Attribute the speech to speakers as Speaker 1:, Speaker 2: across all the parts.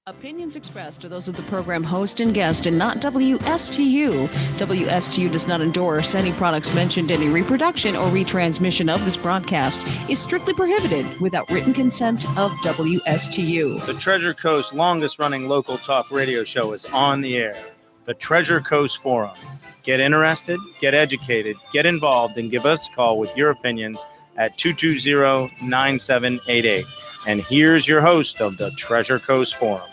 Speaker 1: Opinions expressed are those of the program host and guest and not WSTU. WSTU does not endorse any products mentioned. Any reproduction or retransmission of this broadcast is strictly prohibited without written consent of WSTU.
Speaker 2: The Treasure Coast longest-running local talk radio show is on the air. The Treasure Coast Forum. Get interested, get educated, get involved, and give us a call with your opinions at 220-9788. And here's your host of the Treasure Coast Forum.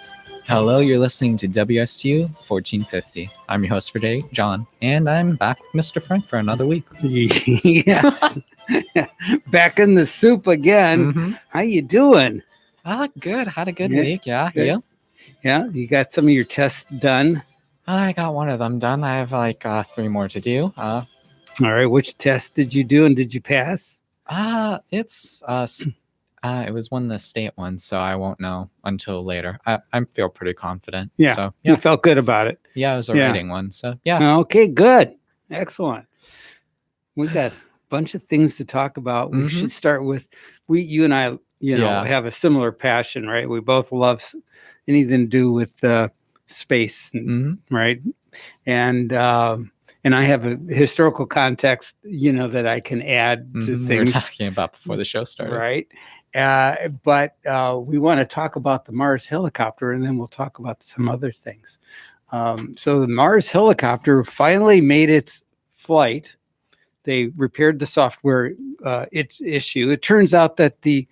Speaker 3: Hello, you're listening to WSTU 1450. I'm your host for today, John, and I'm back with Mr. Frank for another week.
Speaker 4: Yes. Back in the soup again. Mm-hmm. How you doing?
Speaker 3: Good. Had a good week. Yeah.
Speaker 4: Good. Yeah. You got some of your tests done?
Speaker 3: I got one of them done. I have like 3 more to do.
Speaker 4: All right. Which test did you do and did you pass?
Speaker 3: It was one of the state ones, so I won't know until later. I feel pretty confident.
Speaker 4: Yeah.
Speaker 3: So,
Speaker 4: You felt good about it.
Speaker 3: Yeah, it was a reading one. So, yeah.
Speaker 4: Okay, good. Excellent. We got a bunch of things to talk about. We should start with, you and I, have a similar passion, right? We both love anything to do with space, right? And I have a historical context, that I can add to things.
Speaker 3: We were talking about before the show started.
Speaker 4: Right. But we want to talk about the Mars helicopter, and then we'll talk about some other things. So the Mars helicopter finally made its flight. They repaired the software issue. It turns out that the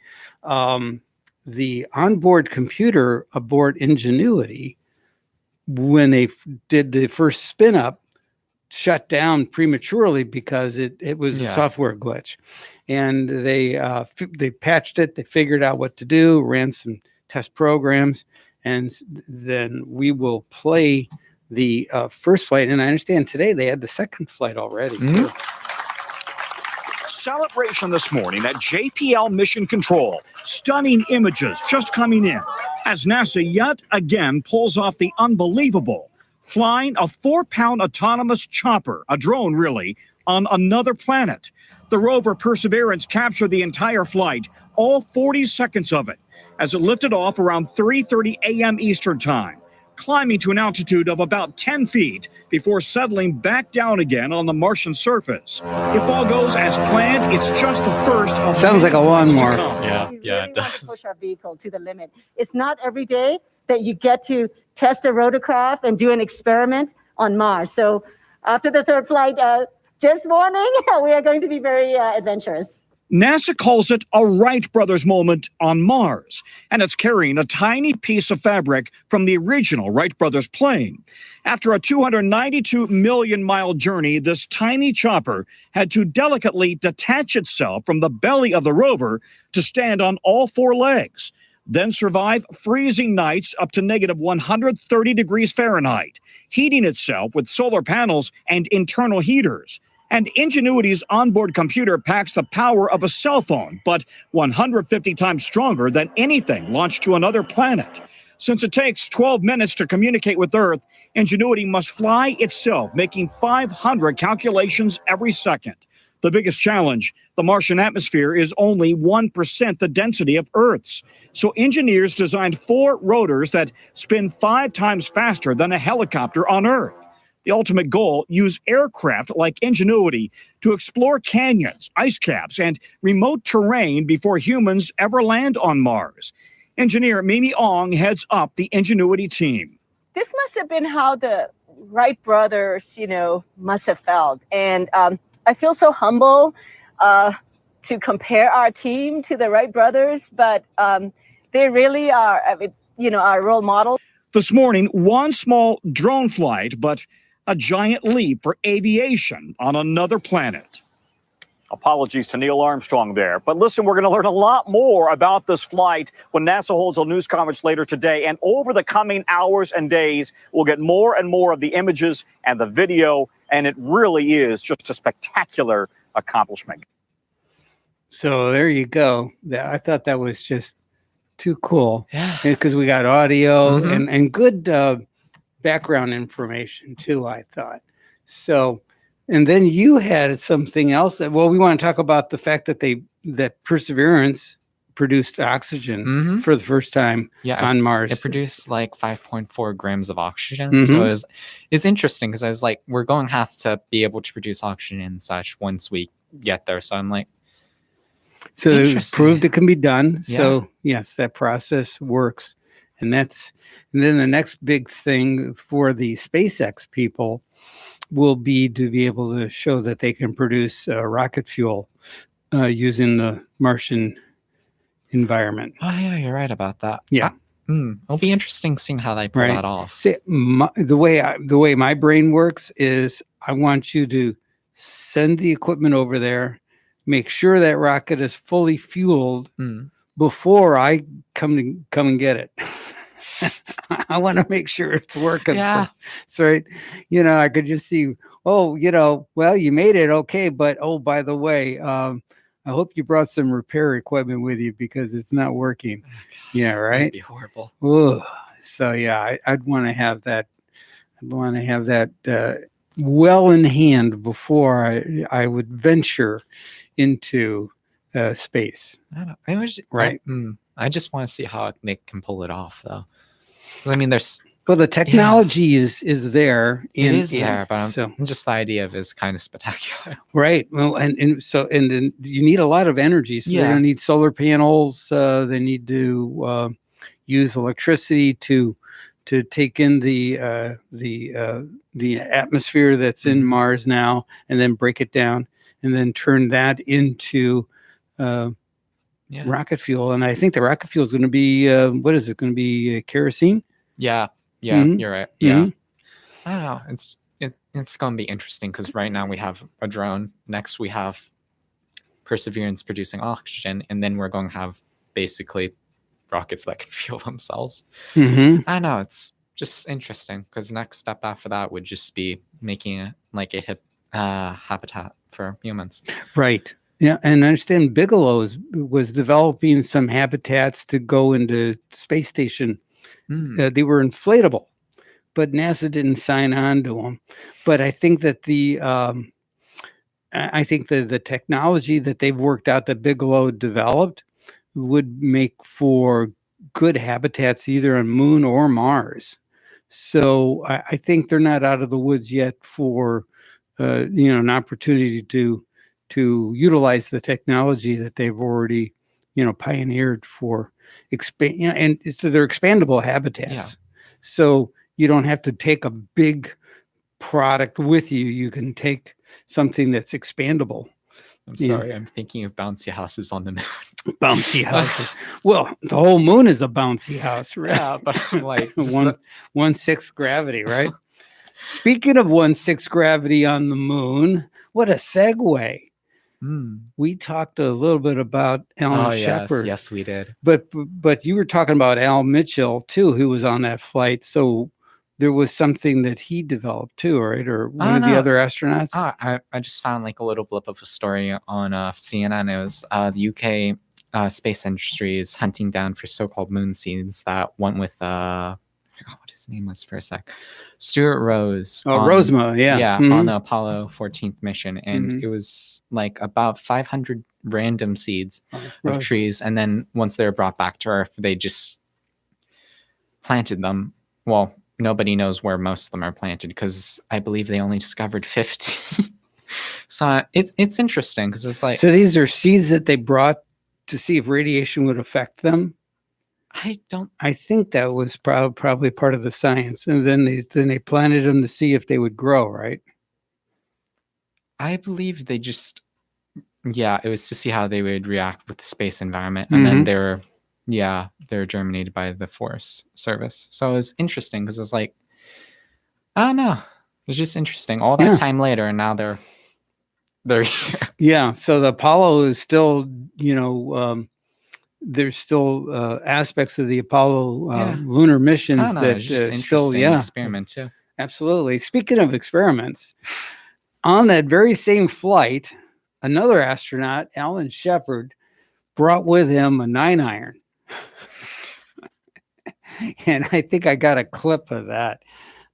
Speaker 4: onboard computer aboard Ingenuity, when they did the first spin up, shut down prematurely because it was a software glitch, and they patched it. They figured out what to do, ran some test programs, and then we will play the first flight. And I understand today they had the second flight already. Too.
Speaker 5: Celebration this morning at JPL Mission Control. Stunning images just coming in as NASA yet again pulls off the unbelievable, flying a 4-pound autonomous chopper, a drone really, on another planet. The rover Perseverance captured the entire flight, all 40 seconds of it, as it lifted off around 3:30 a.m. Eastern Time, climbing to an altitude of about 10 feet before settling back down again on the Martian surface. If all goes as planned, it's just the first of
Speaker 4: Sounds like a lawnmower.
Speaker 3: Yeah,
Speaker 6: it
Speaker 3: does.
Speaker 6: Want to push our vehicle to the limit. It's not every day that you get to test a rotorcraft and do an experiment on Mars. So after the third flight, just warning, we are going to be very adventurous.
Speaker 5: NASA calls it a Wright brothers moment on Mars, and it's carrying a tiny piece of fabric from the original Wright brothers plane. After a 292 million mile journey, this tiny chopper had to delicately detach itself from the belly of the rover to stand on all 4 legs, then survive freezing nights up to negative 130 degrees Fahrenheit, heating itself with solar panels and internal heaters. And Ingenuity's onboard computer packs the power of a cell phone, but 150 times stronger than anything launched to another planet. Since it takes 12 minutes to communicate with Earth, Ingenuity must fly itself, making 500 calculations every second. The biggest challenge, the Martian atmosphere is only 1% the density of Earth's. So engineers designed 4 rotors that spin 5 times faster than a helicopter on Earth. The ultimate goal, use aircraft like Ingenuity to explore canyons, ice caps, and remote terrain before humans ever land on Mars. Engineer Mimi Ong heads up the Ingenuity team.
Speaker 7: This must have been how the Wright brothers, must have felt. And I feel so humble to compare our team to the Wright brothers, but they really are, our role model.
Speaker 5: This morning, one small drone flight, but a giant leap for aviation on another planet. Apologies to Neil Armstrong there. But listen, we're going to learn a lot more about this flight when NASA holds a news conference later today. And over the coming hours and days, we'll get more and more of the images and the video. And it really is just a spectacular accomplishment.
Speaker 4: So there you go. I thought that was just too cool. Yeah. Because we got audio and good background information too, I thought. So, and then you had something else we want to talk about the fact that Perseverance produced oxygen
Speaker 3: Mm-hmm.
Speaker 4: for the first time on Mars.
Speaker 3: It produced like 5.4 grams of oxygen. So it's interesting because I was like, we're going to have to be able to produce oxygen and such once we get there. So I'm like,
Speaker 4: so it proved it can be done.
Speaker 3: Yeah.
Speaker 4: So yes, that process works. And then the next big thing for the SpaceX people will be to be able to show that they can produce rocket fuel using the Martian environment.
Speaker 3: Oh yeah, you're right about that.
Speaker 4: Yeah.
Speaker 3: It'll be interesting seeing how they pull that off.
Speaker 4: See, the way my brain works is I want you to send the equipment over there, make sure that rocket is fully fueled before I come and get it. I want to make sure it's working.
Speaker 3: Yeah.
Speaker 4: So, right, I could just see, well, you made it. Okay. But, by the way, I hope you brought some repair equipment with you because it's not working.
Speaker 3: Oh, gosh,
Speaker 4: yeah. Right.
Speaker 3: That'd be horrible.
Speaker 4: Ooh. So, yeah, I'd want to have that. I'd want to have that well in hand before I would venture into space.
Speaker 3: I don't know.
Speaker 4: Right.
Speaker 3: I just want to see how they can pull it off, though. I mean,
Speaker 4: the technology is there.
Speaker 3: It is there, but just the idea of it is kind of spectacular.
Speaker 4: Right. Well, and then you need a lot of energy. So they're going to need solar panels. They need to use electricity to take in the atmosphere that's in Mars now, and then break it down, and then turn that into rocket fuel. And I think the rocket fuel is going to be what is it going to be? Kerosene?
Speaker 3: Yeah, you're right. Yeah, I don't know. It's going to be interesting because right now we have a drone. Next we have Perseverance producing oxygen, and then we're going to have basically rockets that can fuel themselves. I know, it's just interesting because next step after that would just be making it like a habitat for humans. Right.
Speaker 4: Yeah, and I understand Bigelow was developing some habitats to go into space station. They were inflatable, but NASA didn't sign on to them. But I think that the technology that they've worked out that Bigelow developed would make for good habitats either on Moon or Mars. So I think they're not out of the woods yet for an opportunity to utilize the technology that they've already pioneered for and so they're expandable habitats. Yeah. So you don't have to take a big product with you. You can take something that's expandable.
Speaker 3: I'm sorry, I'm thinking of bouncy houses on the moon.
Speaker 4: Bouncy houses. Well, the whole moon is a bouncy house, right?
Speaker 3: Yeah, but like
Speaker 4: 1/6 gravity, right? Speaking of 1/6 gravity on the moon, what a segue. We talked a little bit about Alan Shepard.
Speaker 3: Yes, we did.
Speaker 4: But you were talking about Al Mitchell too, who was on that flight. So there was something that he developed too, right? Or one of the other astronauts?
Speaker 3: I just found like a little blip of a story on CNN. It was the UK space industry is hunting down for so-called moon seeds that went with I forgot what his name was for a sec. Stuart Rose.
Speaker 4: Rosema,
Speaker 3: on the Apollo 14th mission. And it was like about 500 random seeds of trees. And then once they were brought back to Earth, they just planted them. Well, nobody knows where most of them are planted because I believe they only discovered 50. So it's interesting because it's like...
Speaker 4: So these are seeds that they brought to see if radiation would affect them? I think that was probably part of the science, and then they planted them to see if they would grow, right?
Speaker 3: I believe they just, it was to see how they would react with the space environment, and then they're germinated by the Forest Service. So it was interesting because it's like, I don't know, it's just interesting. All that time later, and now they're here. Yeah.
Speaker 4: So the Apollo is still, there's still aspects of the Apollo lunar missions that still
Speaker 3: experiment too.
Speaker 4: Absolutely. Speaking of experiments, on that very same flight, another astronaut, Alan Shepard, brought with him a 9-iron. And I think I got a clip of that.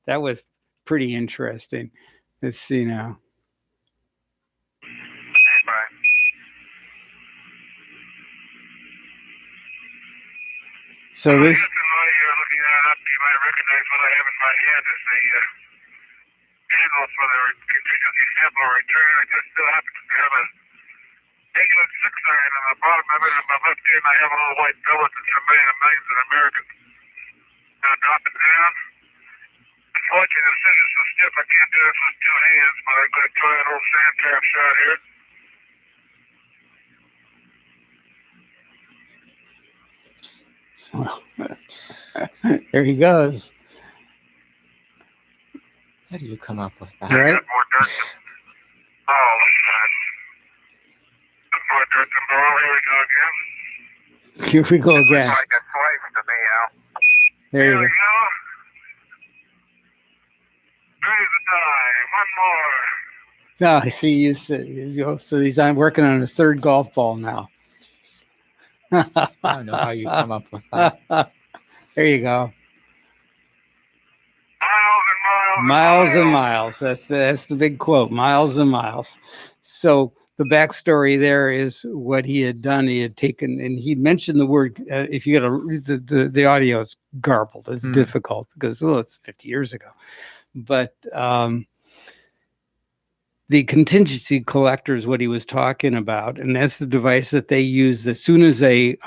Speaker 4: That was pretty interesting. Let's see now. So this.
Speaker 8: Looking at it, you might recognize what I have in my hand as the handle for the contingency sample return. I just still happen to have a England 6 iron on the bottom of it. On my left hand, I have a little white billet that's remaining of millions of Americans. Now drop it down. Unfortunately, the scissors so stiff I can't do it with 2 hands, but I'm going to try an old sand trap shot here.
Speaker 4: There he goes.
Speaker 3: How do you come up with that?
Speaker 4: Right?
Speaker 8: More dirt than all the time. More dirt than ball. Here we go again.
Speaker 4: Here we go again.
Speaker 8: Like a slave to me, Al.
Speaker 4: There
Speaker 8: Here
Speaker 4: you
Speaker 8: we
Speaker 4: go.
Speaker 8: go. Ready to die. One more.
Speaker 4: Oh, I see you said, so he's on working on his 3rd golf ball now.
Speaker 3: I don't know how you come up with that.
Speaker 4: There you go.
Speaker 8: Miles and miles.
Speaker 4: Miles and miles. That's the big quote. Miles and miles. So the backstory there is what he had done. He had taken, and he mentioned the word. If you got to read the audio is garbled. It's difficult because it's 50 years ago. But the contingency collector is what he was talking about, and that's the device that they use as soon as they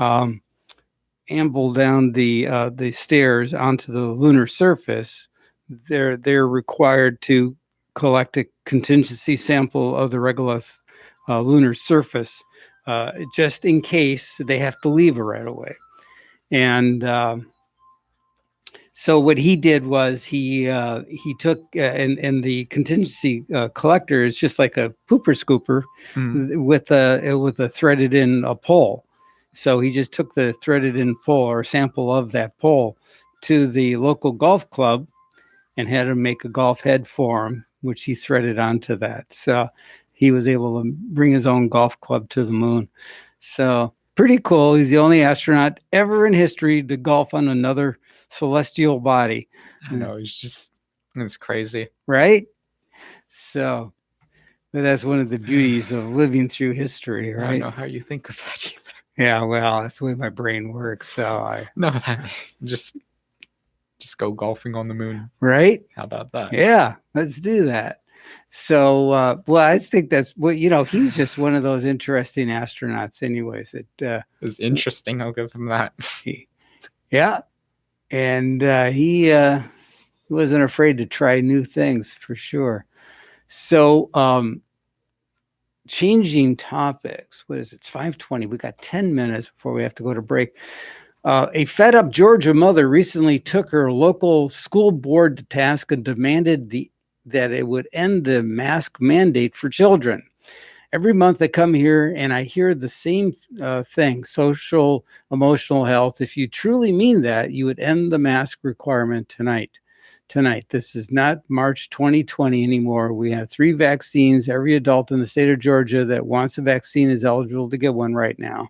Speaker 4: amble down the stairs onto the lunar surface. They're required to collect a contingency sample of the regular lunar surface, just in case they have to leave it right away. And so what he did was he took and the contingency collector is just like a pooper scooper with a threaded in a pole. So he just took the threaded in pole or sample of that pole to the local golf club and had him make a golf head for him, which he threaded onto that. So he was able to bring his own golf club to the moon. So pretty cool. He's the only astronaut ever in history to golf on another celestial body.
Speaker 3: I know, it's crazy.
Speaker 4: Right? So but that's one of the beauties of living through history, right?
Speaker 3: I don't know how you think of that either.
Speaker 4: Yeah, well, that's the way my brain works. So
Speaker 3: just go golfing on the moon.
Speaker 4: Right?
Speaker 3: How about that?
Speaker 4: Yeah, let's do that. So, well, I think that's what, he's just one of those interesting astronauts anyways. That
Speaker 3: is interesting. I'll give him that.
Speaker 4: Yeah. And he wasn't afraid to try new things for sure. So, changing topics. What is it? It's 5:20. We got 10 minutes before we have to go to break. A fed up Georgia mother recently took her local school board to task and demanded that it would end the mask mandate for children. Every month I come here and I hear the same thing, social, emotional health. If you truly mean that, you would end the mask requirement tonight. This is not March 2020 anymore. We have 3 vaccines. Every adult in the state of Georgia that wants a vaccine is eligible to get one right now.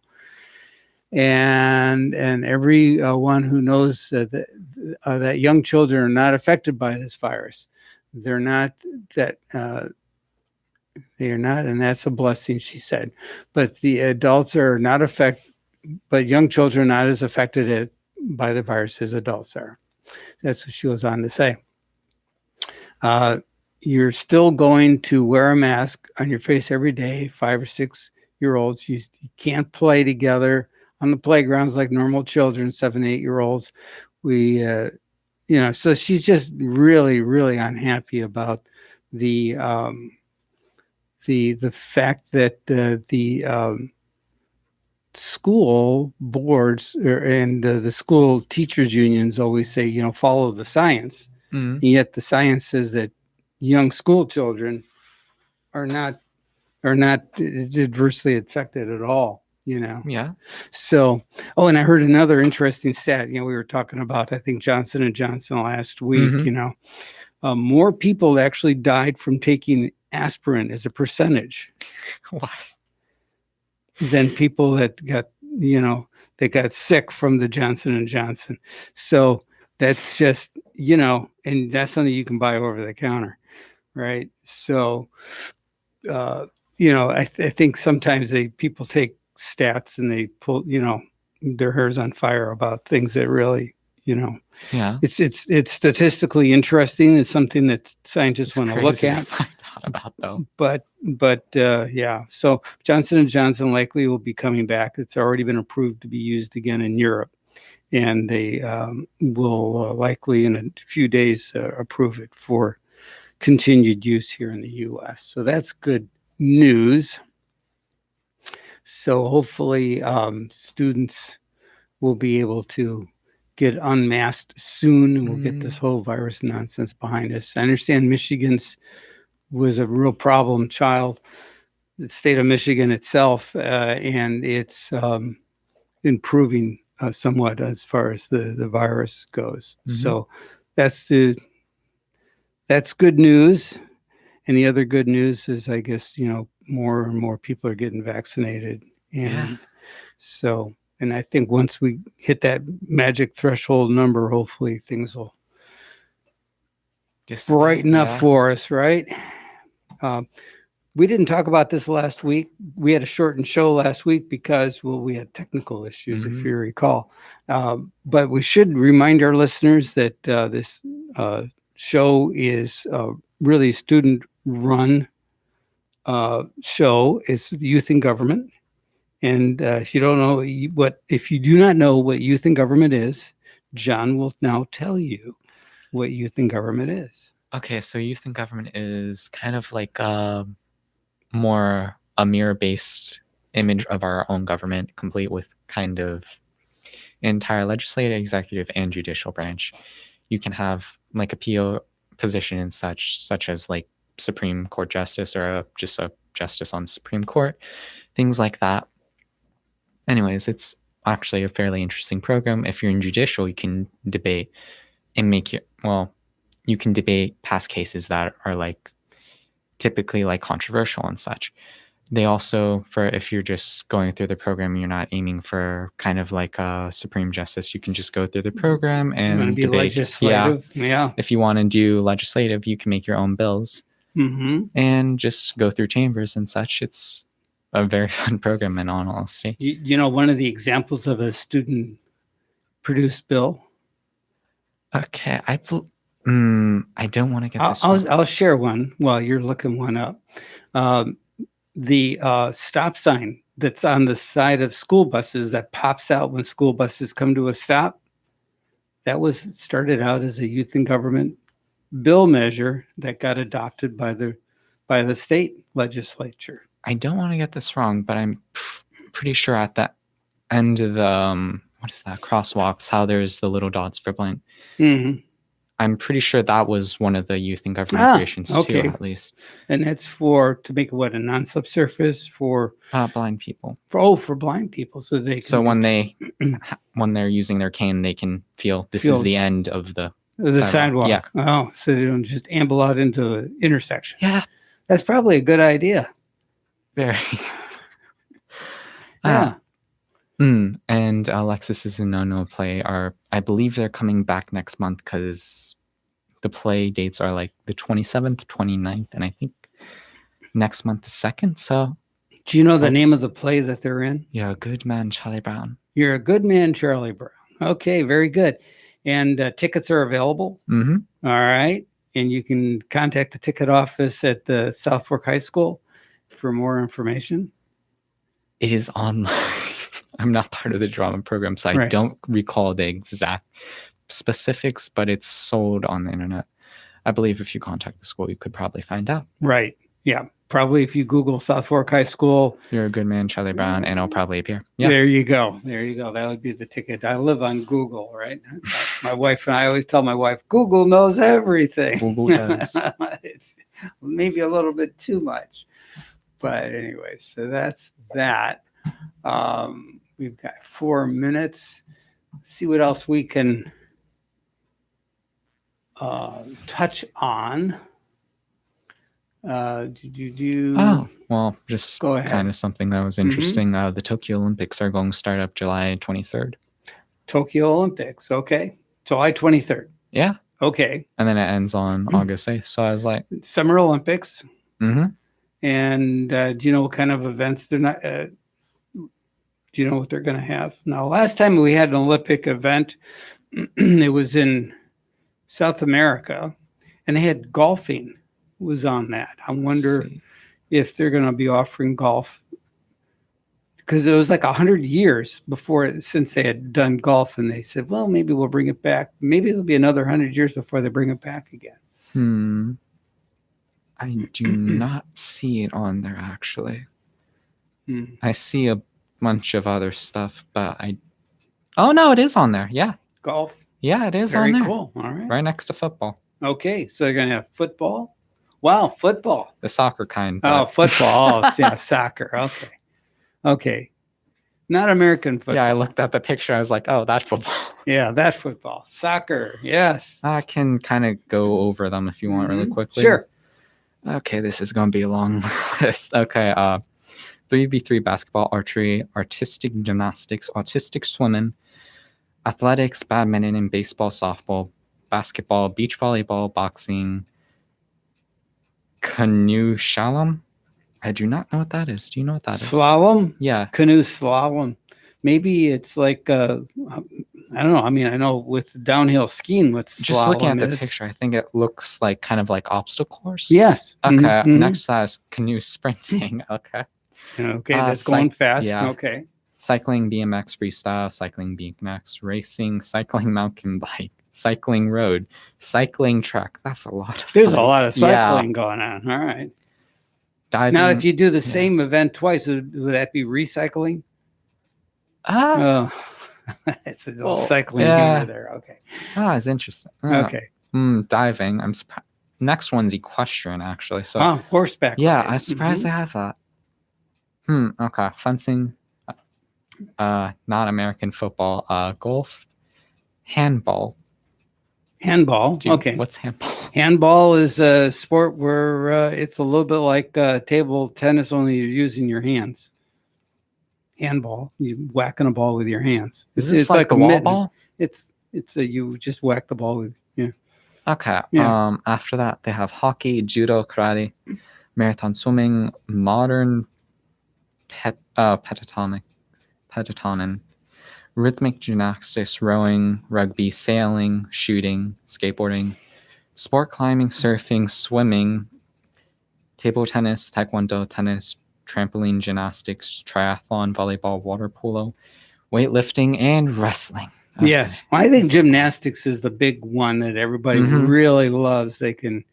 Speaker 4: And every one who knows that young children are not affected by this virus. They're not, and that's a blessing, she said. But the adults are not affected, but young children are not as affected by the virus as adults are. That's what she was on to say. You're still going to wear a mask on your face every day, 5 or 6 year olds. You can't play together on the playgrounds like normal children, 7, 8 year olds. So she's just really, really unhappy about the fact that the school boards and the school teachers unions always say, follow the science. And yet the science says that young school children are not adversely affected at all.
Speaker 3: Yeah.
Speaker 4: So, and I heard another interesting stat. We were talking about, I think, Johnson & Johnson last week. More people actually died from taking aspirin as a percentage.
Speaker 3: What?
Speaker 4: Than people that got sick from the Johnson & Johnson. So that's just, and that's something you can buy over the counter, right? So, I think sometimes people take stats and they pull, their hair's on fire about things that really,
Speaker 3: Yeah.
Speaker 4: it's statistically interesting. It's something that scientists want to look
Speaker 3: crazy
Speaker 4: at.
Speaker 3: to find out about, though.
Speaker 4: But yeah. So Johnson & Johnson likely will be coming back. It's already been approved to be used again in Europe, and they will likely in a few days approve it for continued use here in the U.S. So that's good news. So hopefully students will be able to get unmasked soon, and we'll get this whole virus nonsense behind us. I understand Michigan's was a real problem child, the state of Michigan itself, and it's improving somewhat as far as the virus goes. So that's good news. And the other good news is, I guess, more and more people are getting vaccinated. And so, and I think once we hit that magic threshold number, hopefully things will just brighten up for us, right? We didn't talk about this last week. We had a shortened show last week because, we had technical issues, if you recall. But we should remind our listeners that this show is really student-run show. It's Youth in Government. And if you do not know what youth in government is, John will now tell you what youth in government is.
Speaker 3: Okay, so youth in government is kind of like more a mirror-based image of our own government, complete with kind of entire legislative, executive, and judicial branch. You can have like a PO position and such as like Supreme Court justice or just a justice on the Supreme Court, things like that. Anyways, it's actually a fairly interesting program. If you're in judicial, you can debate and you can debate past cases that are like typically like controversial and such. They also, if you're just going through the program, you're not aiming for kind of like a Supreme Justice, you can just go through the program and
Speaker 4: be
Speaker 3: debate.
Speaker 4: Legislative. Yeah.
Speaker 3: If you want to do legislative, you can make your own bills and just go through chambers and such. It's a very fun program, in all honesty.
Speaker 4: One of the examples of a student-produced bill.
Speaker 3: Okay, I don't want to get this.
Speaker 4: I'll share one while you're looking one up. The stop sign that's on the side of school buses that pops out when school buses come to a stop. That was started out as a youth in government bill measure that got adopted by the state legislature.
Speaker 3: I don't want to get this wrong, but I'm pretty sure at the end of the what is that, crosswalks, how there's the little dots for blank. I'm pretty sure that was one of the youth in government creations too, at least.
Speaker 4: And that's to make a non-slip surface for
Speaker 3: blind people.
Speaker 4: For blind people, so they can.
Speaker 3: So when they're using their cane, they can feel this is the end of the
Speaker 4: sidewalk.
Speaker 3: Yeah.
Speaker 4: Oh, so they don't just amble out into an intersection.
Speaker 3: Yeah,
Speaker 4: that's probably a good idea.
Speaker 3: Very.
Speaker 4: Yeah.
Speaker 3: And Alexis is in No Play I believe they're coming back next month because the play dates are like the 27th, 29th, and I think next month the 2nd. So,
Speaker 4: do you know the name of the play that they're in?
Speaker 3: You're a Good Man, Charlie Brown.
Speaker 4: You're a Good Man, Charlie Brown. Okay, very good. And tickets are available. All right, and you can contact the ticket office at the South Fork High School for more information.
Speaker 3: It is online. I'm not part of the drama program, so I don't recall the exact specifics, but it's sold on the internet. I believe if you contact the school, you could probably find out.
Speaker 4: Right. Yeah. Probably if you Google South Fork High School.
Speaker 3: You're a Good Man, Charlie Brown, and it'll probably appear. Yeah.
Speaker 4: There you go. That would be the ticket. I live on Google, right? My wife and I always tell my wife, Google knows everything.
Speaker 3: Google does.
Speaker 4: It's maybe a little bit too much. But anyway, so that's that. We've got 4 minutes. Let's see what else we can touch on.
Speaker 3: Just
Speaker 4: go ahead.
Speaker 3: Kind of something that was interesting. The Tokyo Olympics are going to start up July 23rd.
Speaker 4: Tokyo Olympics. Okay. July 23rd.
Speaker 3: Yeah.
Speaker 4: Okay.
Speaker 3: And then it ends on August 8th. So I was like,
Speaker 4: Summer Olympics. And do you know what kind of events they're not? Do Do you know what they're going to have? Now, last time we had an Olympic event, it was in South America, and they had golfing was on that. I wonder if they're going to be offering golf, because it was like 100 years since they had done golf, and they said, well, maybe we'll bring it back. Maybe it'll be another 100 years before they bring it back again.
Speaker 3: I do not see it on there, actually. I see a bunch of other stuff, but oh no, it is on there. Yeah.
Speaker 4: Golf.
Speaker 3: Yeah, it is
Speaker 4: Very
Speaker 3: on there.
Speaker 4: Cool. All right.
Speaker 3: Right next to football.
Speaker 4: Okay, so they're going to have football. Wow, football.
Speaker 3: The soccer kind.
Speaker 4: Oh, football. Oh, yeah, soccer. Okay. Okay. Not American football.
Speaker 3: Yeah, I looked at the picture. I was like, oh, that football.
Speaker 4: Yeah, that football. Soccer. Yes.
Speaker 3: I can kind of go over them if you want really quickly.
Speaker 4: Sure.
Speaker 3: Okay, this is going to be a long list. Okay, 3v3 basketball, archery, artistic gymnastics, autistic swimming, athletics, badminton and baseball, softball, basketball, beach volleyball, boxing, canoe slalom. I do not know what that is. Do you know what that is?
Speaker 4: Slalom?
Speaker 3: Yeah.
Speaker 4: Canoe slalom. Maybe it's like, I don't know. I mean, I know with downhill skiing, what's
Speaker 3: just
Speaker 4: slalom
Speaker 3: looking at the
Speaker 4: is.
Speaker 3: picture, I think it looks like kind of like obstacle course.
Speaker 4: Yes.
Speaker 3: Okay. Next to that is canoe sprinting. Okay.
Speaker 4: Okay, that's going fast.
Speaker 3: Yeah.
Speaker 4: Okay.
Speaker 3: Cycling, BMX, freestyle, cycling, BMX, racing, cycling, mountain bike, cycling road, cycling track. That's a lot of
Speaker 4: There's a lot of cycling going on. All right.
Speaker 3: Diving.
Speaker 4: Now, if you do the same event twice, would that be recycling? Oh, it's a little cycling humor there. Okay.
Speaker 3: It's interesting.
Speaker 4: Okay.
Speaker 3: Diving. I'm surprised. Next one's equestrian, actually. So
Speaker 4: horseback.
Speaker 3: Yeah,
Speaker 4: riding.
Speaker 3: I'm surprised they have that. Okay. Fencing. Not American football. Golf. Handball.
Speaker 4: Handball. Okay.
Speaker 3: What's handball?
Speaker 4: Handball is a sport where it's a little bit like table tennis, only you're using your hands. Handball, you whacking a ball with your hands.
Speaker 3: It's like the wall
Speaker 4: mitten.
Speaker 3: ball?
Speaker 4: It's you just whack the ball with
Speaker 3: Okay.
Speaker 4: Yeah.
Speaker 3: After that, they have hockey, judo, karate, marathon swimming, modern pentatonic, rhythmic gymnastics, rowing, rugby, sailing, shooting, skateboarding, sport climbing, surfing, swimming, table tennis, taekwondo, tennis, trampoline, gymnastics, triathlon, volleyball, water polo, weightlifting, and wrestling. Okay.
Speaker 4: Yes, I think gymnastics is the big one that everybody really loves. They can,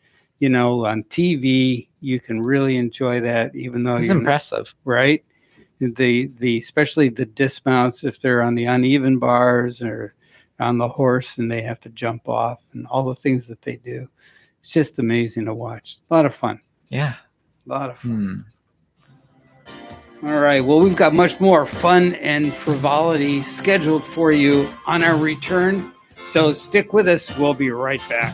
Speaker 4: on TV, you can really enjoy that, even though
Speaker 3: it's impressive,
Speaker 4: right? The especially the dismounts, if they're on the uneven bars or on the horse and they have to jump off, and all the things that they do. It's just amazing to watch. A lot of fun.
Speaker 3: Yeah,
Speaker 4: a lot of fun. All right. Well, we've got much more fun and frivolity scheduled for you on our return. So stick with us. We'll be right back.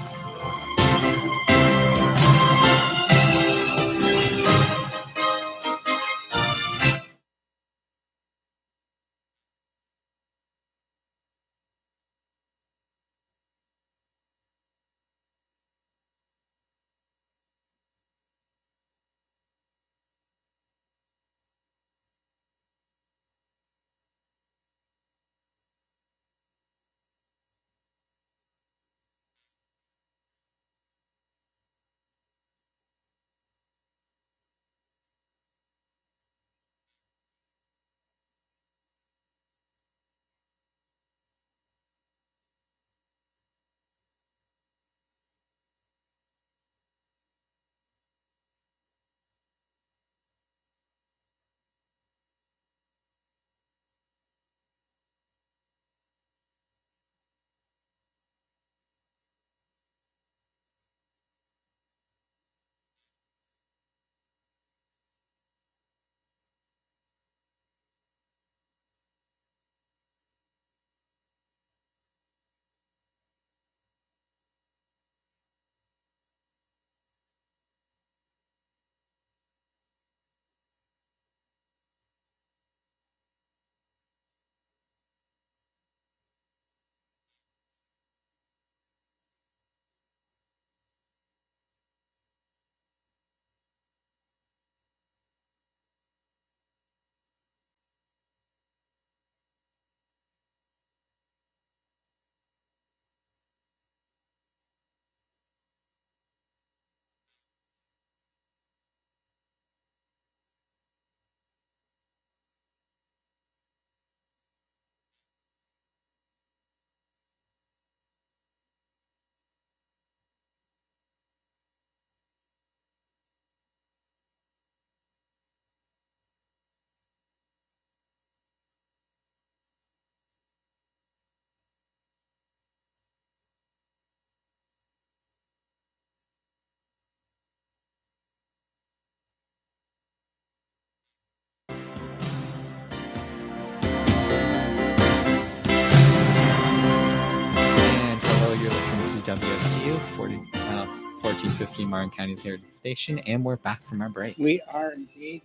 Speaker 3: WSTU 1450 Martin County's Heritage Station, and we're back from our break.
Speaker 4: We are indeed.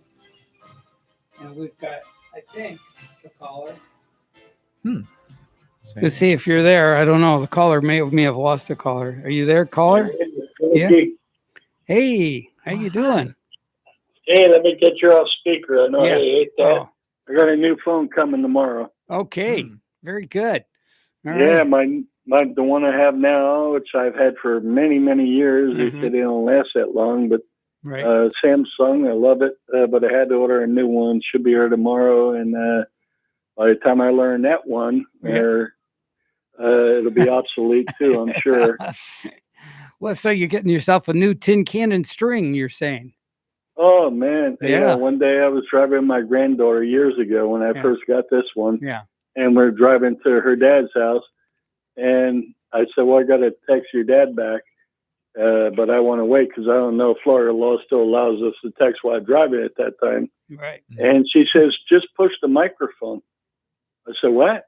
Speaker 4: And we've got, I think, the caller. Let's see if you're there. I don't know. The caller may have lost the caller. Are you there, caller? Yeah. Hey, how you doing?
Speaker 9: Hey, let me get you off speaker. I know I hate that.
Speaker 4: Oh.
Speaker 9: I got a new phone coming tomorrow.
Speaker 4: Okay, very good. All
Speaker 9: yeah,
Speaker 4: right.
Speaker 9: the one I have now, which I've had for many, many years, they said it don't last that long, but Samsung, I love it, but I had to order a new one. Should be here tomorrow, and by the time I learn that one, it'll be obsolete too, I'm sure.
Speaker 4: Well, so you're getting yourself a new tin cannon string, you're saying?
Speaker 9: Oh, man.
Speaker 4: Yeah.
Speaker 9: One day I was driving my granddaughter years ago when I first got this one.
Speaker 4: Yeah.
Speaker 9: And we're driving to her dad's house. And I said, well, I got to text your dad back. But I want to wait because I don't know if Florida law still allows us to text while driving at that time.
Speaker 4: Right.
Speaker 9: And she says, just push the microphone. I said, what?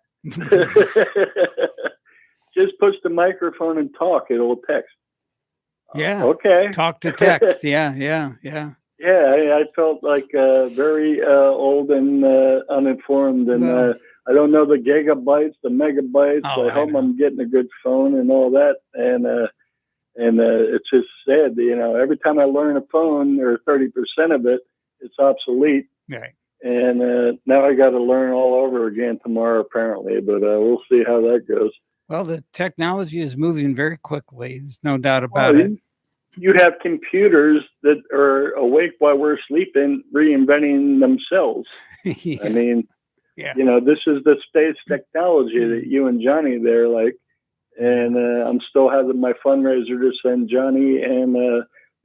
Speaker 9: Just push the microphone and talk. It'll text.
Speaker 4: Yeah.
Speaker 9: Okay.
Speaker 4: Talk to text. Yeah.
Speaker 9: Yeah, I felt like very old and uninformed, and I don't know the gigabytes, the megabytes. I hope I'm getting a good phone and all that, and it's just sad. Every time I learn a phone, or 30% of it, it's obsolete.
Speaker 4: Right.
Speaker 9: And now I got to learn all over again tomorrow, apparently. But we'll see how that goes.
Speaker 4: Well, the technology is moving very quickly. There's no doubt about it.
Speaker 9: You have computers that are awake while we're sleeping, reinventing themselves.
Speaker 4: Yeah.
Speaker 9: I mean, this is the space technology that you and Johnny there like. And I'm still having my fundraiser to send Johnny and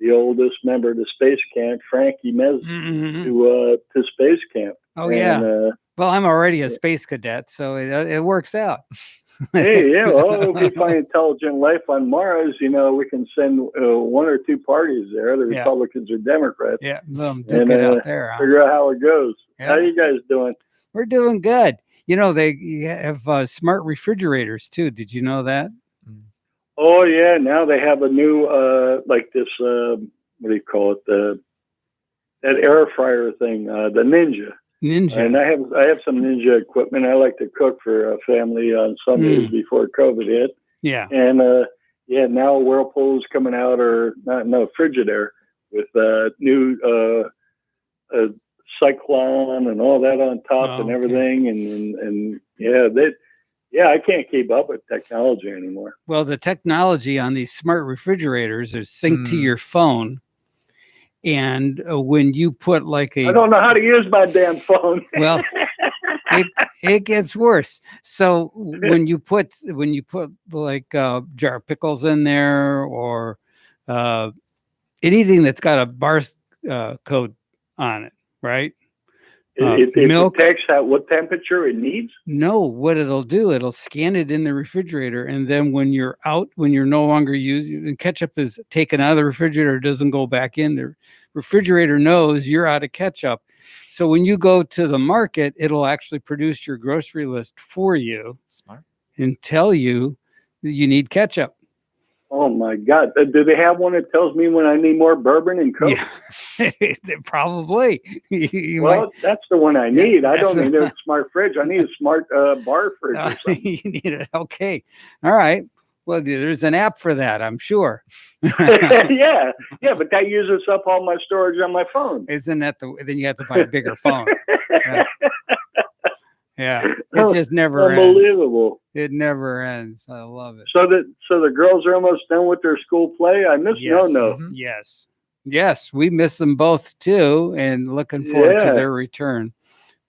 Speaker 9: the oldest member of the space camp, Frankie Mez, to space camp.
Speaker 4: Oh, yeah. Well, I'm already a space cadet, so it works out.
Speaker 9: Hey, if we find intelligent life on Mars, we can send 1 or 2 parties there, the Republicans or Democrats.
Speaker 4: Yeah, duke it out there.
Speaker 9: Figure out how it goes.
Speaker 4: Yeah.
Speaker 9: How you guys doing?
Speaker 4: We're doing good. They have smart refrigerators too. Did you know that?
Speaker 9: Oh yeah, now they have a new like this. What do you call it? That air fryer thing, the Ninja. And I have some Ninja equipment. I like to cook for a family on Sundays before COVID hit. Yeah. And now Whirlpool's coming out, or Frigidaire with new Cyclone and all that on top and everything. And I can't keep up with technology anymore.
Speaker 4: Well, the technology on these smart refrigerators is synced to your phone. And when you put I
Speaker 9: don't know how to use my damn phone.
Speaker 4: Well, it gets worse. So when you put like jar of pickles in there, or anything that's got a bar code on it, right?
Speaker 9: Milk. It detects what temperature it needs?
Speaker 4: No, what it'll do, it'll scan it in the refrigerator, and then when you're no longer using, and ketchup is taken out of the refrigerator, doesn't go back in, the refrigerator knows you're out of ketchup. So when you go to the market, it'll actually produce your grocery list for you.
Speaker 3: Smart. And
Speaker 4: tell you that you need ketchup.
Speaker 9: Oh my God. Do they have one that tells me when I need more bourbon and Coke?
Speaker 4: Yeah. Probably.
Speaker 9: That's the one I need. I don't need a smart fridge. I need a smart bar fridge or something.
Speaker 4: You need it. Okay. All right. Well, there's an app for that, I'm sure.
Speaker 9: Yeah, but that uses up all my storage on my phone.
Speaker 4: Isn't that then you have to buy a bigger phone. Yeah. It just never
Speaker 9: Unbelievable.
Speaker 4: Ends. It never ends. I love it.
Speaker 9: So the girls are almost done with their school play. I miss No.
Speaker 4: Mm-hmm. Yes, we miss them both too, and looking forward to their return.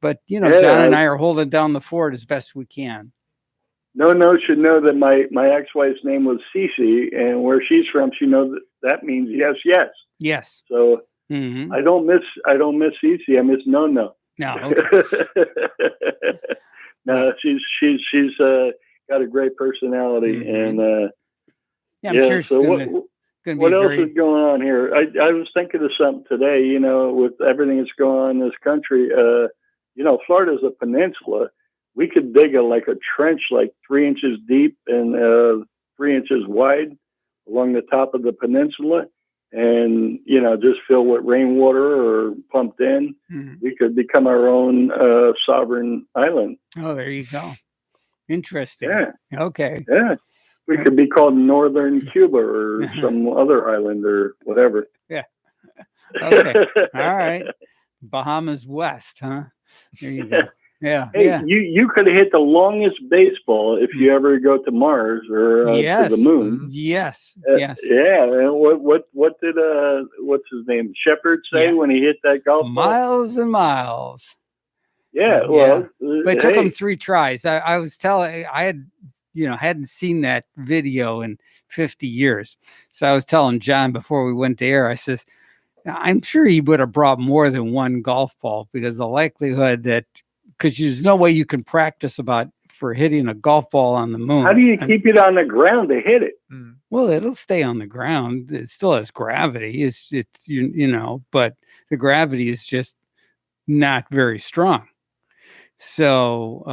Speaker 4: But John and I are holding down the fort as best we can.
Speaker 9: No should know that my ex-wife's name was Cece, and where she's from, she knows that means yes.
Speaker 4: Yes.
Speaker 9: So I don't miss Cece. I miss No.
Speaker 4: No. Okay.
Speaker 9: No, she's got a great personality, and
Speaker 4: I'm sure.
Speaker 9: So what else is going on here? I was thinking of something today. With everything that's going on in this country, Florida's a peninsula. We could dig a trench 3 inches deep and 3 inches wide along the top of the peninsula, and just fill with rainwater or pumped in. We could become our own sovereign island.
Speaker 4: Oh, there you go. Interesting.
Speaker 9: Yeah.
Speaker 4: Okay.
Speaker 9: Yeah. We could be called Northern Cuba or some other island or whatever.
Speaker 4: Yeah. Okay. All right. Bahamas West, huh? There you go. Yeah.
Speaker 9: Hey,
Speaker 4: yeah.
Speaker 9: you could hit the longest baseball if you ever go to Mars or to the moon.
Speaker 4: Yes. Yes.
Speaker 9: Yeah. And what did what's his name, Shepard, say when he hit that golf ball?
Speaker 4: Miles and miles.
Speaker 9: Yeah. Well,
Speaker 4: but it took him 3 tries. I was telling, I had, hadn't seen that video in 50 years. So I was telling John before we went to air, I says, I'm sure he would have brought more than one golf ball, because the likelihood that, because there's no way you can practice for hitting a golf ball on the moon.
Speaker 9: How do you keep it on the ground to hit it?
Speaker 4: Well, it'll stay on the ground. It still has gravity. It's but the gravity is just not very strong. So,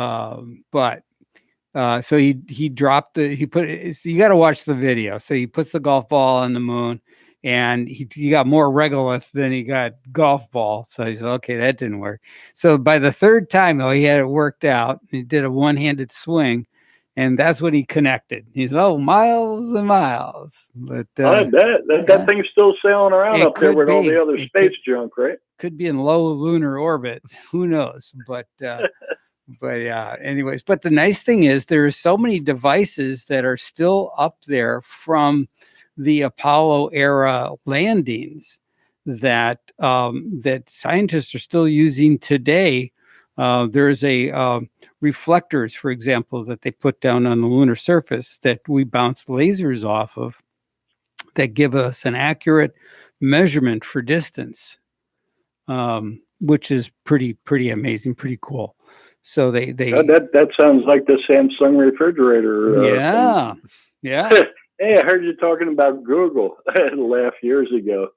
Speaker 4: so he dropped you got to watch the video. So he puts the golf ball on the moon, and he got more regolith than he got golf ball. So he said, okay, that didn't work. So by the 3rd time, though, he had it worked out. He did a one-handed swing, and that's when he connected. He's miles and miles. But
Speaker 9: I bet that thing's still sailing around up there with all the other space junk, right?
Speaker 4: Could be in low lunar orbit. Who knows? But yeah, anyways. But the nice thing is there are so many devices that are still up there from the Apollo era landings that that scientists are still using today. There's reflectors, for example, that they put down on the lunar surface that we bounce lasers off of that give us an accurate measurement for distance, which is pretty amazing, pretty cool. So they
Speaker 9: that sounds like the Samsung refrigerator.
Speaker 4: Yeah.
Speaker 9: Hey, I heard you talking about Google. I had a laugh years ago.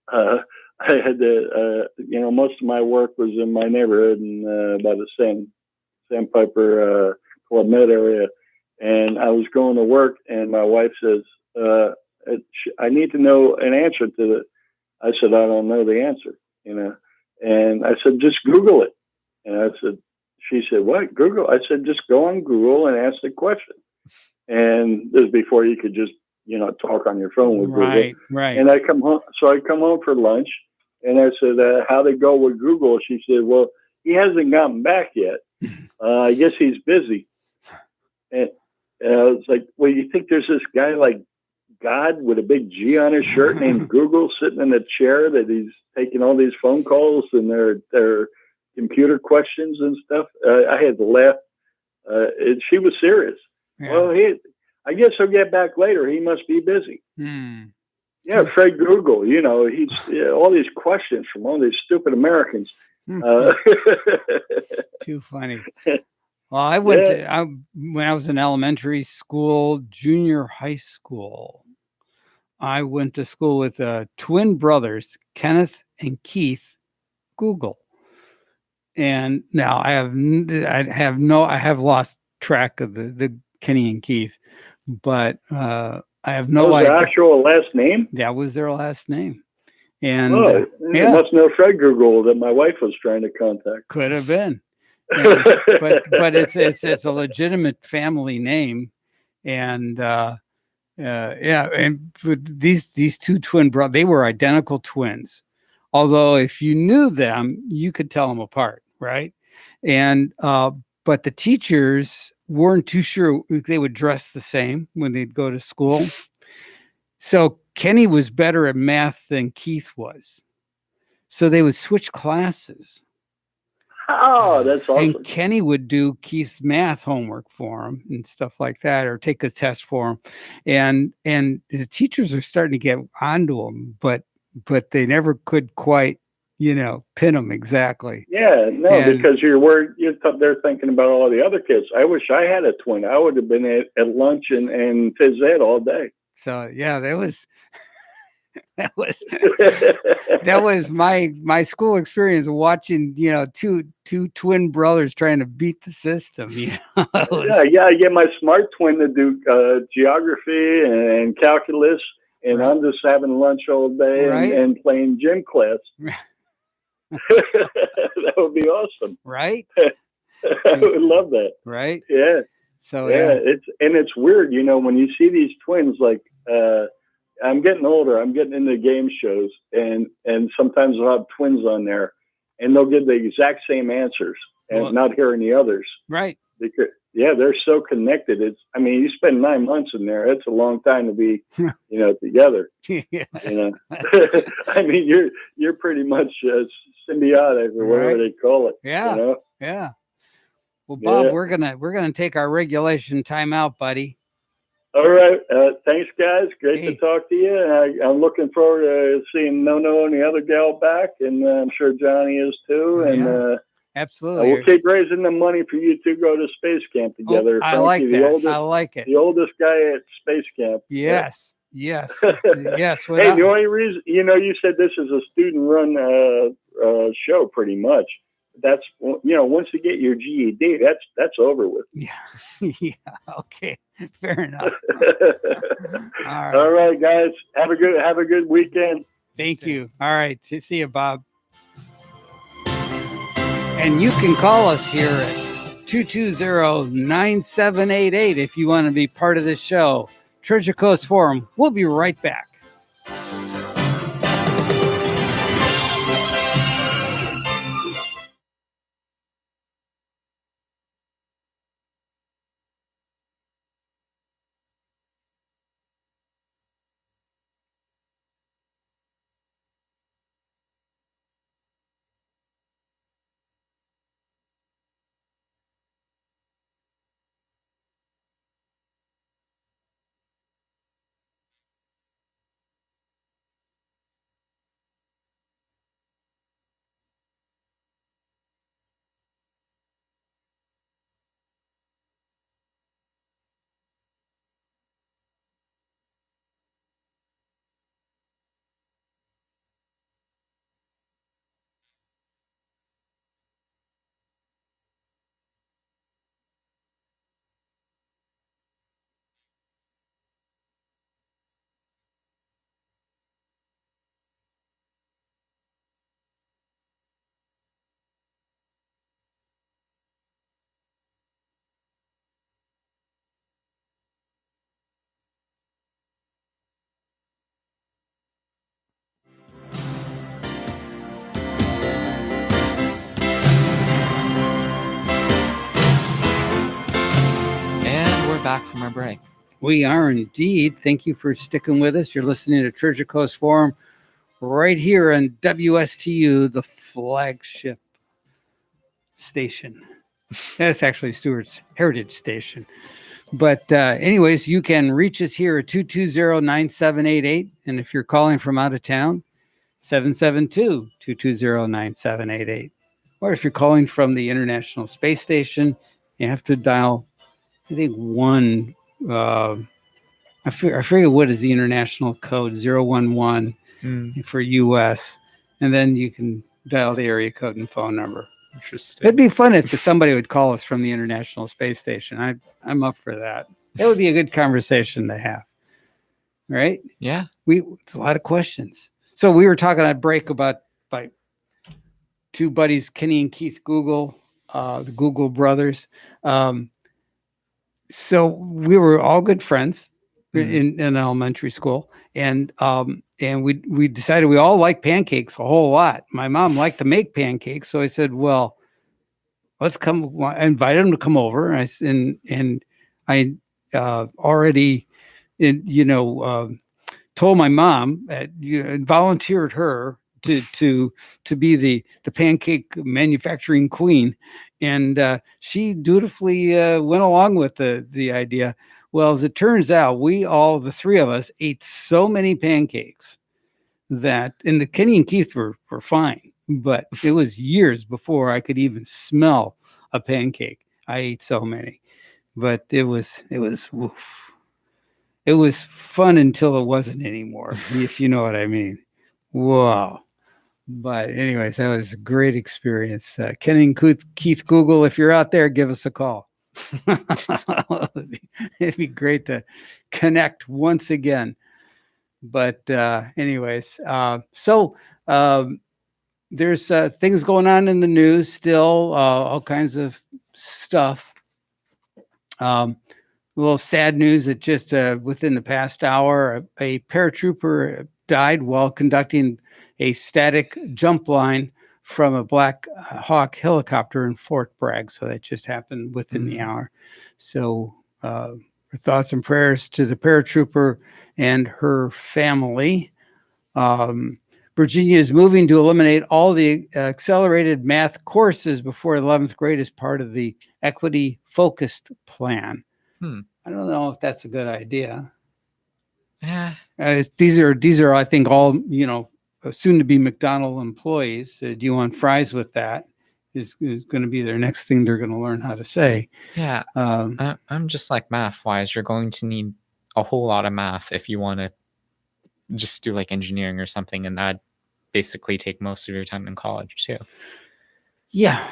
Speaker 9: I had to, most of my work was in my neighborhood and by the Sandpiper Club Med area. And I was going to work, and my wife says, I need to know an answer to it. I said, I don't know the answer, And I said, just Google it. And she said, what, Google? I said, just go on Google and ask the question. And this is before you could just, talk on your phone with Google.
Speaker 4: Right.
Speaker 9: And I come home for lunch, and I said, how'd it go with Google? She said, well, he hasn't gotten back yet. I guess he's busy. And I was like, well, you think there's this guy like God with a big G on his shirt named Google sitting in a chair that he's taking all these phone calls and their computer questions and stuff? I had to laugh. She was serious. Yeah. Well, I guess he'll get back later. He must be busy. Yeah, Fred Google. He's all these questions from all these stupid Americans.
Speaker 4: Too funny. Well, I went when I was in elementary school, junior high school. I went to school with twin brothers, Kenneth and Keith Google. And now I have lost track of the Kenny and Keith, but I have no idea.
Speaker 9: Their actual last name?
Speaker 4: That was their last name. And
Speaker 9: you must know Fred Google that my wife was trying to contact.
Speaker 4: Could have been. But it's a legitimate family name, and and these two twin brothers, they were identical twins. Although if you knew them, you could tell them apart, right? And but the teachers weren't too sure they would dress the same when they'd go to school. So Kenny was better at math than Keith was, so they would switch classes.
Speaker 9: Oh, that's awesome.
Speaker 4: And Kenny would do Keith's math homework for him and stuff like that, or take a test for him. And the teachers are starting to get onto him, but they never could quite, pin him exactly.
Speaker 9: Yeah, no, because they're thinking about all the other kids. I wish I had a twin. I would have been at lunch and phys ed all day.
Speaker 4: So yeah, that was that was my school experience watching, two twin brothers trying to beat the system.
Speaker 9: I get my smart twin to do geography and calculus, and I'm just having lunch all day and playing gym class. That would be awesome,
Speaker 4: right?
Speaker 9: I would love that,
Speaker 4: right?
Speaker 9: Yeah.
Speaker 4: So
Speaker 9: it's weird, when you see these twins, like I'm getting older, I'm getting into game shows, and sometimes they'll have twins on there, and they'll give the exact same answers and not hear any others.
Speaker 4: Right.
Speaker 9: Because, they're so connected. You spend 9 months in there. It's a long time to be, together. You're pretty much symbiotic or whatever they call it.
Speaker 4: Yeah. Yeah. Well, Bob, we're gonna take our regulation time out, buddy.
Speaker 9: All right. Thanks, guys. Great to talk to you. And I'm looking forward to seeing Nono and the other gal back, and I'm sure Johnny is too. And
Speaker 4: absolutely,
Speaker 9: we'll keep raising the money for you to go to space camp together.
Speaker 4: I like that. I like it.
Speaker 9: The oldest guy at space camp.
Speaker 4: Yes. Yes. Yes.
Speaker 9: Hey, the only reason, you said this is a student-run show, pretty much. That's once you get your GED, that's over with.
Speaker 4: Yeah. Okay. Fair enough.
Speaker 9: All right, guys. Have a good weekend.
Speaker 4: Thank you. All right. See you, Bob. And you can call us here at 220-9788 if you want to be part of the show. Treasure Coast Forum. We'll be right back.
Speaker 3: Back from our break.
Speaker 4: We are indeed. Thank you for sticking with us. You're listening to Treasure Coast Forum right here on WSTU, the flagship station. That's actually Stewart's Heritage Station. But anyways, you can reach us here at 220-9788. And if you're calling from out of town, 772-220-9788. Or if you're calling from the International Space Station, you have to dial, I think, I forget what is the international code, 011 for US. And then you can dial the area code and phone number.
Speaker 3: Interesting.
Speaker 4: It'd be fun if somebody would call us from the International Space Station. I'm up for that. That would be a good conversation to have. Right?
Speaker 3: Yeah.
Speaker 4: It's a lot of questions. So we were talking at break about by two buddies, Kenny and Keith Google, the Google brothers. So we were all good friends in elementary school, and we decided we all liked pancakes a whole lot. My mom liked to make pancakes, so I said, "Well, let's come." I invited them to come over, and I already, told my mom and volunteered her to be the pancake manufacturing queen, and she dutifully went along with the idea. Well, as it turns out, the three of us ate so many pancakes that, and the Kenny and Keith were fine, but it was years before I could even smell a pancake. I ate so many, but it was woof. It was fun until it wasn't anymore, if you know what I mean. Wow. But anyways, that was a great experience. Ken and Keith Google, if you're out there, give us a call. It'd be great to connect once again. But anyways, so there's things going on in the news still, all kinds of stuff. A little sad news that just within the past hour, a paratrooper died while conducting a static jump line from a Black Hawk helicopter in Fort Bragg. So that just happened within the hour. So our thoughts and prayers to the paratrooper and her family. Virginia is moving to eliminate all the accelerated math courses before 11th grade as part of the equity focused plan. I don't know if that's a good idea. These are, I think, all, soon to be McDonald's employees. Do you want fries with that? Is going to be their next thing they're going to learn how to say. Yeah.
Speaker 3: I'm just like, math wise, you're going to need a whole lot of math if you want to just do like engineering or something, and that basically take most of your time in college too. Yeah.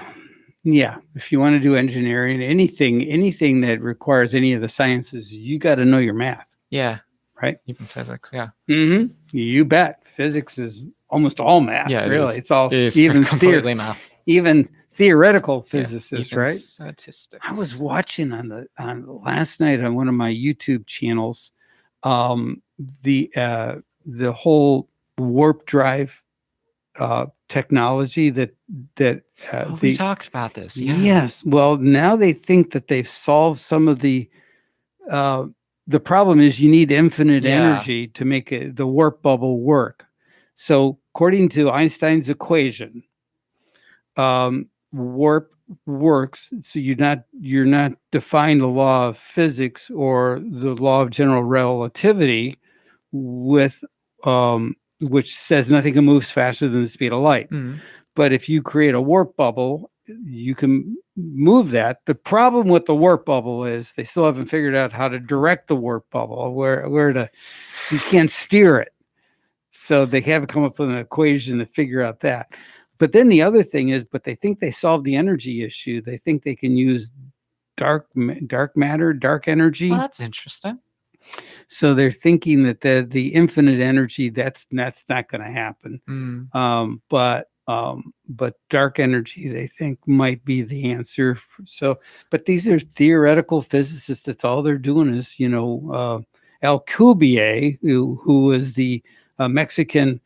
Speaker 4: If you want to do engineering, anything that requires any of the sciences, you got to know your math.
Speaker 3: Yeah.
Speaker 4: Right.
Speaker 3: Even physics. Yeah.
Speaker 4: Mm-hmm. You bet. Physics is almost all math.
Speaker 3: Yeah.
Speaker 4: Really. It's all
Speaker 3: even completely math.
Speaker 4: Even theoretical physicists,
Speaker 3: even
Speaker 4: right?
Speaker 3: Statistics.
Speaker 4: I was watching on last night on one of my YouTube channels, the whole warp drive technology that
Speaker 3: we talked about this. Yeah.
Speaker 4: Yes. Well, now they think that they've solved some of the problem is you need infinite energy to make the warp bubble work. So according to Einstein's equation, warp works. So you're not defying the law of physics or the law of general relativity with which says nothing moves faster than the speed of light. But if you create a warp bubble, you can move that. The problem with the warp bubble is they still haven't figured out how to direct the warp bubble, you can't steer it. So they haven't come up with an equation to figure out that. But then the other thing is, they think they solved the energy issue. They think they can use dark matter, dark energy.
Speaker 3: Well, that's interesting.
Speaker 4: So they're thinking that the infinite energy, that's not going to happen. But dark energy, they think, might be the answer. But these are theoretical physicists. That's all they're doing is, Alcubierre, who was the Mexican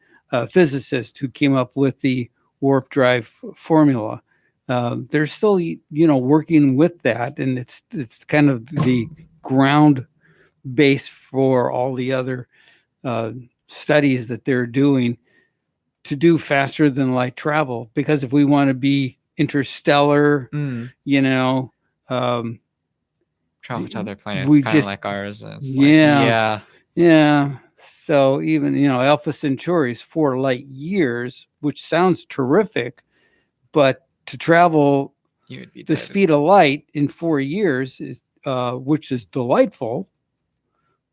Speaker 4: physicist who came up with the warp drive formula. They're still, working with that, and it's kind of the ground base for all the other studies that they're doing to do faster than light travel. Because if we want to be interstellar,
Speaker 3: travel to other planets, kind of like ours is.
Speaker 4: So even, Alpha Centauri is 4 light years, which sounds terrific, but to travel the speed of light in 4 years is, which is delightful,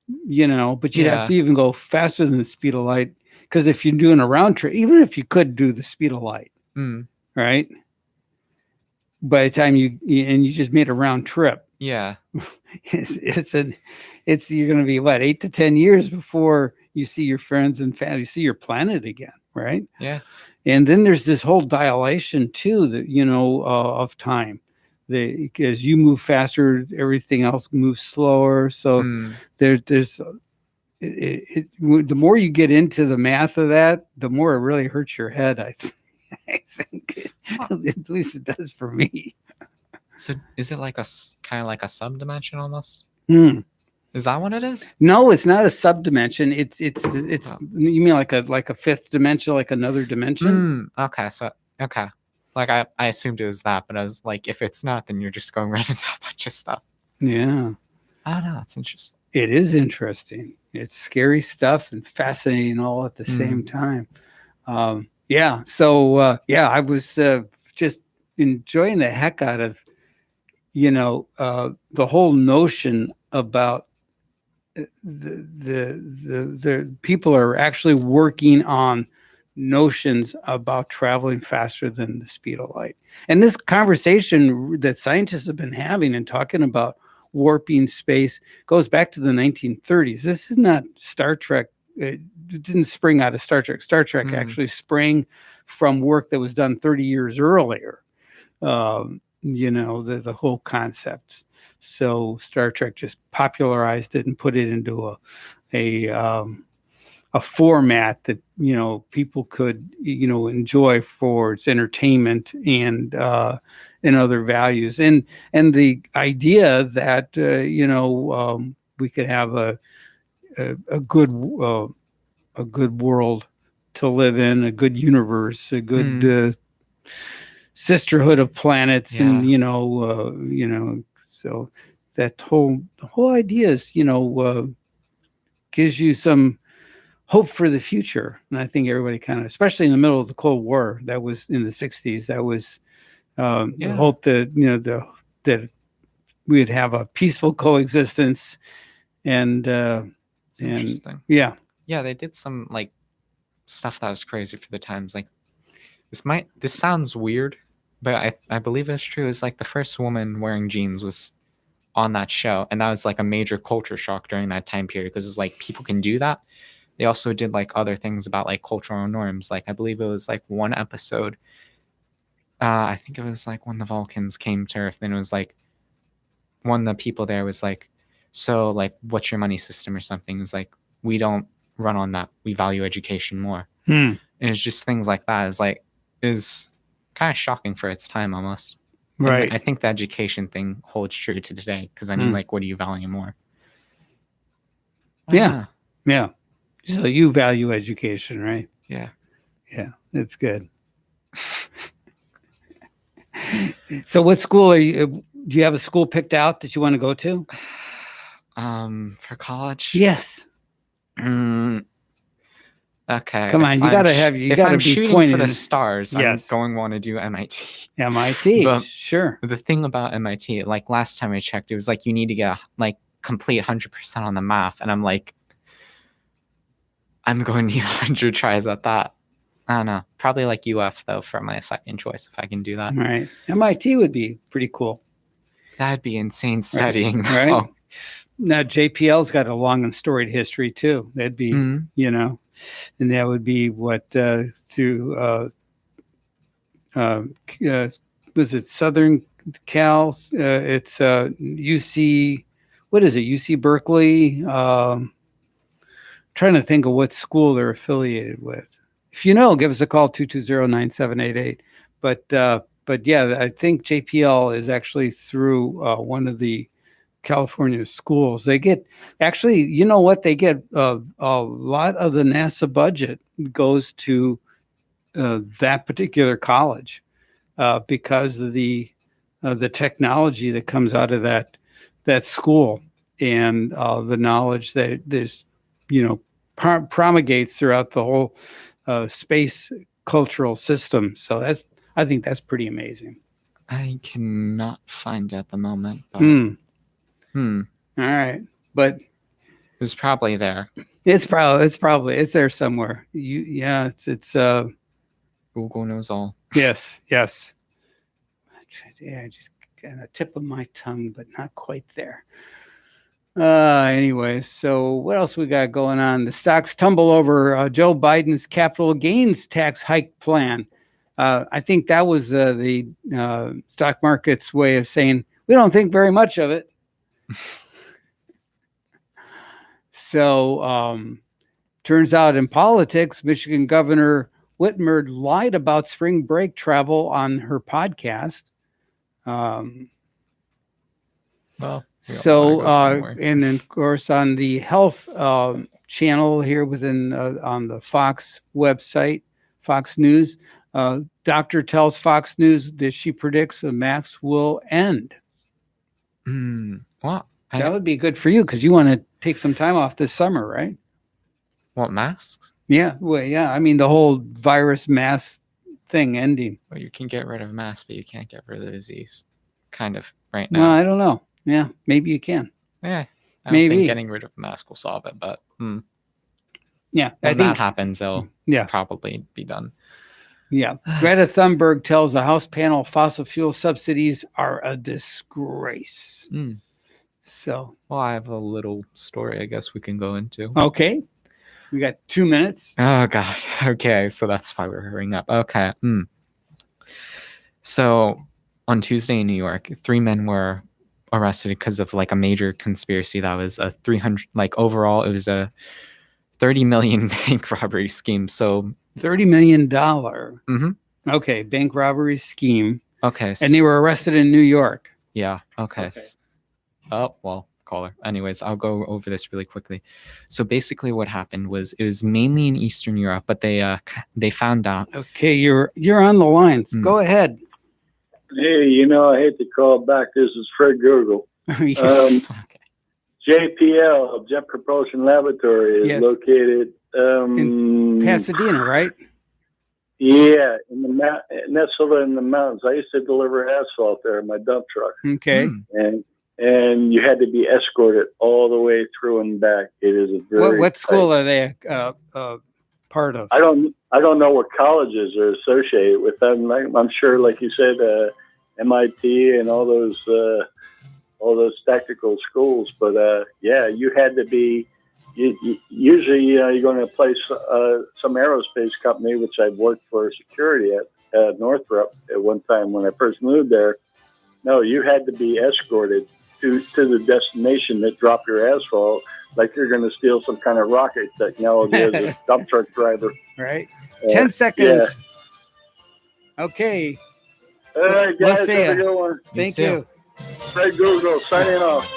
Speaker 4: but you'd have to even go faster than the speed of light. Because if you're doing a round trip, even if you could do the speed of light, right? By the time you just made a round trip, you're going to be 8 to 10 years before you see your friends and family, you see your planet again, right?
Speaker 3: Yeah.
Speaker 4: And then there's this whole dilation too, that of time. As you move faster, everything else moves slower. So there's the more you get into the math of that, the more it really hurts your head. I think at least it does for me.
Speaker 3: So is it like kind of like a subdimension almost? Is that what it is?
Speaker 4: No, it's not a subdimension. It's you mean like a fifth dimension, like another dimension?
Speaker 3: Okay. Like I assumed it was that, but I was like, if it's not, then you're just going right into a bunch of stuff.
Speaker 4: Yeah.
Speaker 3: I don't know. It's interesting.
Speaker 4: It is interesting. It's scary stuff and fascinating all at the same time. So I was just enjoying the heck out of, the whole notion about the people are actually working on notions about traveling faster than the speed of light. And this conversation that scientists have been having and talking about warping space goes back to the 1930s. This is not Star Trek. It didn't spring out of Star Trek. Star Trek actually sprang from work that was done 30 years earlier. The whole concepts. So Star Trek just popularized it and put it into a format that people could enjoy for its entertainment and other values, and the idea that we could have a good world to live in, a good universe, a good sisterhood of planets, and so that whole idea is gives you some hope for the future. And I think everybody kind of, especially in the middle of the Cold War, that was in the 60s, that was the hope that that we would have a peaceful coexistence. And
Speaker 3: interesting.
Speaker 4: Yeah,
Speaker 3: they did some like stuff that was crazy for the times. Like this sounds weird, but I believe it's true. It's like the first woman wearing jeans was on that show, and that was like a major culture shock during that time period, because it's like people can do that. They also did like other things about like cultural norms. Like I believe it was like one episode, I think it was like when the Vulcans came to Earth, and it was like one of the people there was like, so like, what's your money system or something? It's like, we don't run on that. We value education more. And it's just things like that is kind of shocking for its time almost.
Speaker 4: Right.
Speaker 3: And I think the education thing holds true to today, because I mean, like, what do you value more?
Speaker 4: Yeah. So you value education, right?
Speaker 3: Yeah,
Speaker 4: that's good. So what school do you have a school picked out that you want to go to?
Speaker 3: For college?
Speaker 4: Yes.
Speaker 3: Okay.
Speaker 4: Come on, you gotta be
Speaker 3: shooting
Speaker 4: pointed
Speaker 3: for the stars,
Speaker 4: yes.
Speaker 3: I'm going to want to do MIT.
Speaker 4: MIT, sure.
Speaker 3: The thing about MIT, like last time I checked, it was like you need to get like complete 100% on the math, and I'm like, I'm going to need 100 tries at that. I don't know. Probably like UF though for my second choice, if I can do that.
Speaker 4: Right. MIT would be pretty cool.
Speaker 3: That'd be insane studying.
Speaker 4: Right.
Speaker 3: Oh.
Speaker 4: Now JPL's got a long and storied history too. That'd be, and that would be what through was it Southern Cal? It's UC. What is it? UC Berkeley. Trying to think of what school they're affiliated with. If you know, give us a call, 220-9788. But yeah, I think JPL is actually through one of the California schools. They get, actually, you know what? They get a lot of the NASA budget goes to that particular college because of the technology that comes out of that school, and the knowledge that there's, promulgates throughout the whole space cultural system. So I think that's pretty amazing.
Speaker 3: I cannot find it at the moment. But...
Speaker 4: All right, but
Speaker 3: it was probably there.
Speaker 4: It's there somewhere. It's
Speaker 3: Google knows all.
Speaker 4: Yes. Yeah, I just got a tip of my tongue, but not quite there. Anyway, so what else we got going on? The stocks tumble over Joe Biden's capital gains tax hike plan. I think that was the stock market's way of saying we don't think very much of it. So turns out in politics, Michigan Governor Whitmer lied about spring break travel on her podcast. And then of course on the health channel here within on the Fox website, Fox News, doctor tells Fox News that she predicts the masks will end.
Speaker 3: Well,
Speaker 4: that would be good for you because you want to take some time off this summer, right?
Speaker 3: What, masks?
Speaker 4: Yeah, well, yeah. I mean, the whole virus mask thing ending.
Speaker 3: Well, you can get rid of masks, but you can't get rid of the disease. Kind of right now.
Speaker 4: Well, I don't know. Yeah, maybe you can.
Speaker 3: Yeah. I don't think getting rid of the mask will solve it, but
Speaker 4: yeah,
Speaker 3: when that happens, they'll probably be done.
Speaker 4: Yeah. Greta Thunberg tells the House panel fossil fuel subsidies are a disgrace. So,
Speaker 3: well, I have a little story I guess we can go into.
Speaker 4: Okay. We got 2 minutes.
Speaker 3: Oh, God. Okay. So that's why we're hurrying up. Okay. So on Tuesday in New York, 3 men were arrested because of like a major conspiracy that was a 300, like overall, it was a 30 million bank robbery scheme. So
Speaker 4: $30 million. Okay. Bank robbery scheme.
Speaker 3: Okay.
Speaker 4: And they were arrested in New York.
Speaker 3: Yeah. Okay. Oh, well, caller. Anyways, I'll go over this really quickly. So basically what happened was it was mainly in Eastern Europe, but they found out.
Speaker 4: Okay. You're on the lines. Go ahead.
Speaker 9: Hey, I hate to call back. This is Fred Google. JPL, Jet Propulsion Laboratory, is located
Speaker 4: in Pasadena, right?
Speaker 9: Yeah, nestled in the mountains. I used to deliver asphalt there in my dump truck.
Speaker 4: Okay.
Speaker 9: And you had to be escorted all the way through and back. It is a very
Speaker 4: what school are they part of?
Speaker 9: I don't know what colleges are associated with them. I'm sure, like you said, MIT and all those technical schools. But yeah, you had to be. Usually, you're going to place some aerospace company, which I've worked for security at Northrop at one time when I first moved there. No, you had to be escorted to the destination that dropped your asphalt, like you're going to steal some kind of rocket technology as a dump truck driver.
Speaker 4: Right. 10 seconds. Yeah. Okay.
Speaker 9: All right, guys, have a good one.
Speaker 4: Thank you.
Speaker 9: Fred Google signing off.